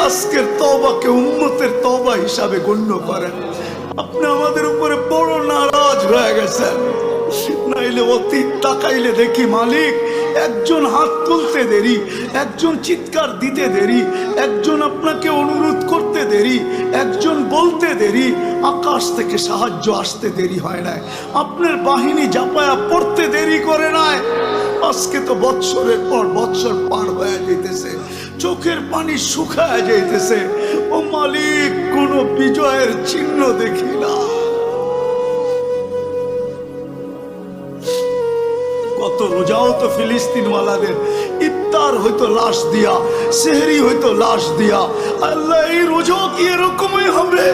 আজকের তওবাকে উম্মতের তওবা হিসাবে গণ্য করেন। আপনি আমাদের উপরে বড় নারাজ হয়ে গেছেন। নাইলে অতীত তাকাইলে দেখি মালিক, একজন হাত তুলতে দেরি, একজন চিৎকার দিতে দেরি, একজন আপনাকে অনুরোধ করতে দেরি, একজন বলতে দেরি, আকাশ থেকে সাহায্য আসতে দেরি হয় না। আপনার বাহিনী জাপায়া পড়তে দেরি করে নাই। আজকে তো বৎসরের পর বৎসর পার হয়ে যাইতেছে, চোখের পানি শুকায় যাইতেছে। ও মালিক, কোনো বিজয়ের চিহ্ন দেখি না। কত রোজাও তো ফিলিস্তিন ওয়ালাদের ইফতার হইতো লাশ দিয়া, সেহরি হইতো লাশ দিয়া। আল্লাহ, এই রোজাও কি এরকমই হবে?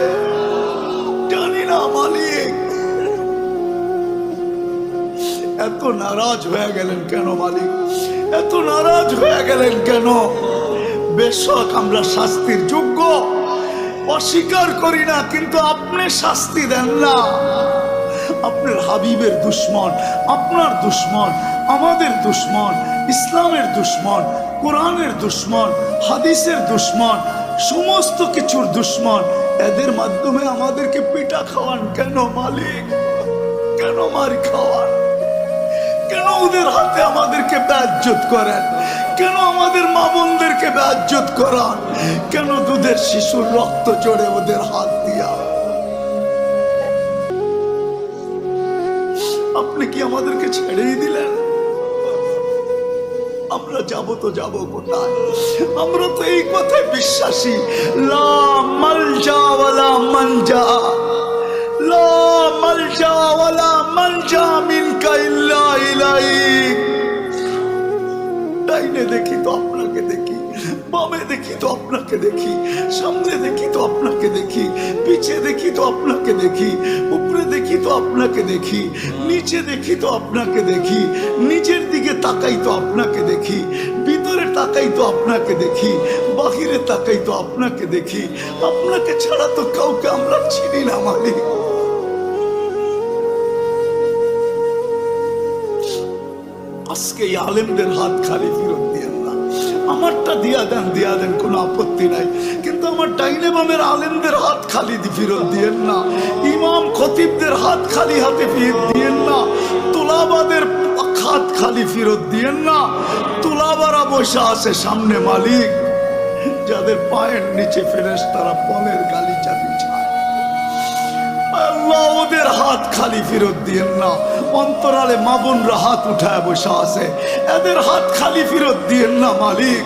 জানি না মালিক। এত নারাজ হয়ে গেলেন কেন মালিক? এত নারাজ হয়ে গেলেন কেন? বেশক আমরা শাস্তির যোগ্য, অস্বীকার করি না, কিন্তু আপনি শাস্তি দেন না। আপনার হাবিবের দুশ্মন, আপনার দুশ্মন, আমাদের দুশ্মন, ইসলামের দুশ্মন, কোরআনের দুশ্মন, হাদিসের দুশ্মন, সমস্ত কিছুর দুশ্মন, এদের মাধ্যমে আমাদেরকে পিটা খাওয়ান কেন মালিক? কেন মার খাওয়ান? কেন ওদের হাতে আমাদেরকে বেইজ্জত করেন? কেন আমাদের মা বোনদেরকে বেইজ্জত করান? কেন দুধের শিশুর রক্ত চড়ে ওদের হাত দিয়া? আপনি কি আমাদেরকে ছেড়েই দিলেন? আমরা যাব তো যাব কোথায়? আমরা তো এই কথায় বিশ্বাসী, লা মালজা ওয়ালা মানজা, লা মালজা ওয়ালা মানজা মিনকা ইল্লা ইলাইক। ডাইনে দেখি তো আপনাকে দেখি, বামে দেখি তো আপনাকে দেখি, সামনে দেখি তো আপনাকে দেখি, পিছে দেখি তো আপনাকে দেখি, উপরে দেখি তো আপনাকে দেখি, নিচে দেখি তো আপনাকে দেখি, নিচের দিকে তাকাই তো আপনাকে দেখি, ভিতরে তাকাই তো আপনাকে দেখি, বাহিরে তাকাই তো আপনাকে দেখি। আপনাকে ছাড়া তো কাউকে আমরা চিনি না মালিক। আজকে এই আলেমদের হাত খালি ফেরত দিয়েন না। আমারটা দিয়া দেন, কোনো আপত্তি নাই, কিন্তু আমার ডাইনে বামের আলেমদের হাত খালি ফেরত দিয়েন না। ইমাম খতিবদের হাত খালি হাতে ফেরত দিয়েন না। তোলাবাদের হাত খালি ফেরত দিয়েন না। তোলাবারা বসে আছে সামনে মালিক, যাদের পায়ের নিচে ফেরেশতারা পনের গালিচা বিছায়। আল্লাহ, ওদের হাত খালি ফেরত দিয়েন না। অন্তরালে মা বোনরা হাত উঠায় বসে আছে, এদের হাত খালি ফেরত দিয়েন না মালিক।